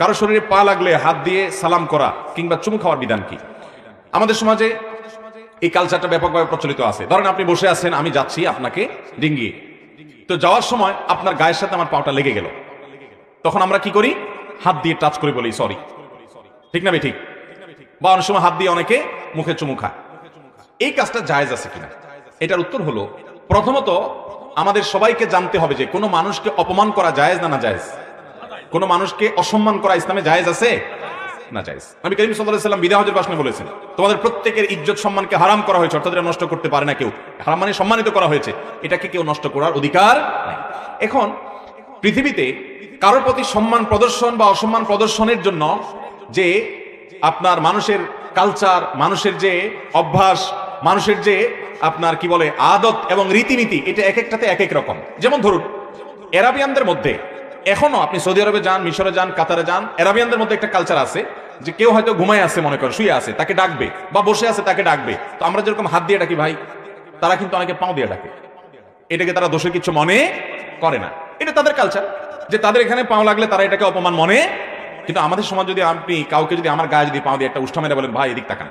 কারো শরীরে পা লাগলে হাত দিয়ে সালাম করা কিংবা চুমু খাওয়ার বিধান কি? আমাদের সমাজে এই কালচারটা ব্যাপকভাবে প্রচলিত আছে। ধরেন আপনি বসে আছেন, আমি যাচ্ছি আপনাকে ডিঙ্গিয়ে, তো যাওয়ার সময় আপনার গায়ের সাথে আমার পাটা লেগে গেল, তখন আমরা কি করি? হাত দিয়ে টাচ করে বলি সরি, ঠিক না ঠিক? বা অনেক সময় হাত দিয়ে অনেকে মুখে চুমু খায়। এই কাজটা জায়েজ আছে কিনা? এটার উত্তর হলো, প্রথমত আমাদের সবাইকে জানতে হবে যে কোনো মানুষকে অপমান করা জায়েজ না জায়েজ? কোনো মানুষকে অসম্মান করা ইসলামে জায়েজ আছে না জায়েজ? নবী করিম সাল্লাল্লাহু আলাইহি ওয়াসাল্লাম বিদায় হজের ভাষণে বলেছেন, তোমাদের প্রত্যেকের ইজ্জত সম্মানকে হারাম করা হয়েছে, অর্থাৎ এটা নষ্ট করতে পারে না কেউ। হারাম মানে সম্মানিত করা হয়েছে, এটাকে কেউ নষ্ট করার অধিকার নাই। এখন পৃথিবীতে কারোর প্রতি সম্মান প্রদর্শন বা অসম্মান প্রদর্শনের জন্য যে আপনার মানুষের কালচার, মানুষের যে অভ্যাস, মানুষের যে আপনার কি বলে আদত এবং রীতিনীতি, এটা এক একটাতে এক এক রকম। যেমন ধরুন আরাবিয়ানদের মধ্যে, এখনো আপনি সৌদি আরবে যান, মিশরে যান, কাতারে যান, আরাবিয়ানদের মধ্যে একটা কালচার আছে যে কেউ হয়তো ঘুমায় আছে, মনে করেন শুয়ে আছে, তাকে ডাকবে, বা বসে আছে তাকে ডাকবে। তো আমরা যেরকম হাত দিয়ে ডাকি ভাই, তারা কিন্তু অনেকে পাও দিয়ে ডাকে। এটাকে তারা দোষের কিছু মনে করে না, এটা তাদের কালচার, যে তাদের এখানে পাও লাগলে তারা এটাকে অপমান মনে। কিন্তু আমাদের সমাজ যদি আপনি কাউকে যদি আমার গায়ে যদি পাও দিয়ে একটা উষ্ঠা মেরে বলেন ভাই এদিক তাকান,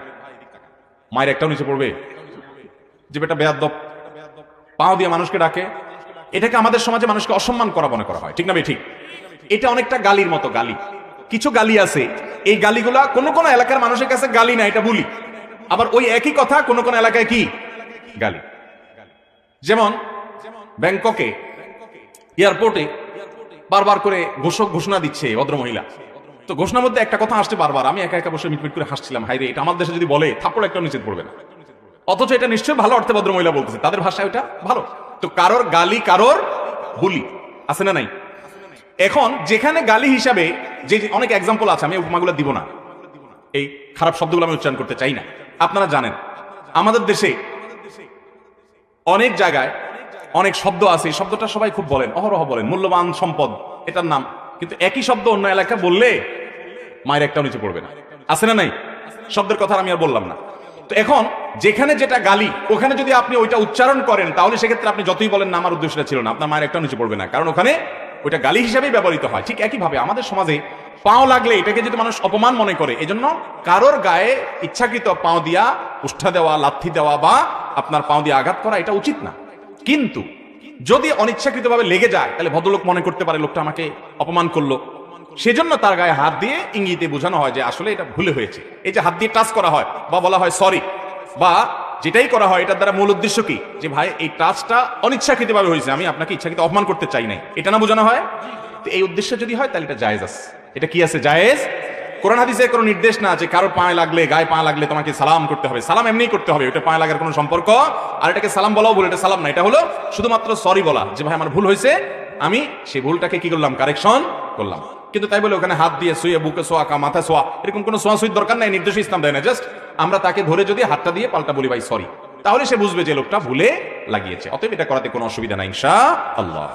মায়ের একটাও নিচে পড়বে যে বেটা বেয়াদব, পাও দিয়ে মানুষকে ডাকে, এটাকে আমাদের সমাজে মানুষকে অসম্মান করা মনে করা হয়, ঠিক না ঠিক? এটা অনেকটা গালির মতো। গালি, কিছু গালি আছে, এই গালিগুলা কোন কোন এলাকার মানুষের কাছে গালি না, এটা বুলি। আবার ওই একই কথা কোন কোন এলাকায় কি গালি। যেমন ব্যাংককে এয়ারপোর্টে বারবার করে ঘোষণা দিচ্ছে ভদ্রমহিলা, তো ঘোষণার মধ্যে একটা কথা আসছে বারবার, আমি একা একা বসে মিটমিট করে হাসছিলাম, হাই রে, এটা আমার দেশে যদি বলে থাপ্পড় একটা নিচে পড়বে না। অথচ এটা নিশ্চয়ই ভালো অর্থে ভদ্রমহিলা বলতেছে, তাদের ভাষায় ওটা ভালো। তো কারোর গালি কারোর বুলি আছে না নাই? এখন যেখানে গালি হিসাবে যে অনেক এক্সাম্পল আছে, আমি উপমাগুলো দিব না, এই খারাপ শব্দগুলো আমি উচ্চারণ করতে চাই না। আপনারা জানেন আমাদের দেশে অনেক জায়গায় অনেক শব্দ আছে, এই শব্দটা সবাই খুব বলেন, অহরহ বলেন, মূল্যবান সম্পদ এটার নাম, কিন্তু একই শব্দ অন্য এলাকায় বললে মায়ের একটাও নিচে পড়বে না, আছে না নাই? শব্দের কথা আমি আর বললাম না। তো এখন যেখানে যেটা গালি, ওখানে যদি আপনি ওইটা উচ্চারণ করেন, তাহলে সেক্ষেত্রে আপনি যতই বলেন না আমার উদ্দেশ্যটা ছিল না, আপনার মায়ের একটাও নিচে পড়বে না, কারণ ওখানে ওইটা গালি হিসাবেই ব্যবহৃত হয়। ঠিক একইভাবে আমাদের সমাজে পাও লাগলে এটাকে যদি মানুষ অপমান মনে করে, এজন্য কারোর গায়ে ইচ্ছাকৃত পাও দিয়া উষ্ঠা দেওয়া, লাথি দেওয়া বা আপনার পাও দিয়ে আঘাত করা এটা উচিত না। কিন্তু যদি অনিচ্ছাকৃতভাবে লেগে যায়, তাহলে ভদ্রলোক মনে করতে পারে লোকটা আমাকে অপমান করলো, সেজন্য তার গায়ে হাত দিয়ে ইঙ্গিতে বোঝানো হয় যে আসলে এটা ভুলে হয়েছে। এই যে হাত দিয়ে টাচ করা হয় বা বলা হয় সরি, বা যেটাই করা হয়, এটার দ্বারা মূল উদ্দেশ্য কি? যে ভাই এই টাচটা অনিচ্ছাকৃতভাবে হয়েছে, আমি আপনাকে ইচ্ছাকৃত অপমান করতে চাই নাই, এটা না বোঝানো হয়? তো এই উদ্দেশ্য যদি হয় তাহলে এটা জায়েজ আছে। এটা কি আছে? জায়েজ। কোরআন হাদিসে কোনো নির্দেশ না যে কারো পায়ে লাগলে, গায়ে পা লাগলে তোমাকে সালাম করতে হবে, সালাম এমনিই করতে হবে, ওটা পায়ে লাগার কোনো সম্পর্ক। আর এটাকে সালাম বলাও বলে, এটা সালাম না, এটা হলো শুধুমাত্র সরি বলা, যে ভাই আমার ভুল হয়েছে, আমি সেই ভুলটাকে কি করলাম, কারেকশন করলাম। কিন্তু তাই বলে ওখানে হাত দিয়ে শুয়ে বুকে শোয়া, মাথা শোয়া, এরকম কোনো শোয়াশুয়ির দরকার নাই, নির্দেশ ইসলাম দেয় না। জাস্ট আমরা তাকে ধরে যদি হাতটা দিয়ে পাল্টা বলি ভাই সরি, তাহলে সে বুঝবে যে লোকটা ভুলে লাগিয়েছে। অতএব এটা করাতে কোনো অসুবিধা নাই ইনশাআল্লাহ।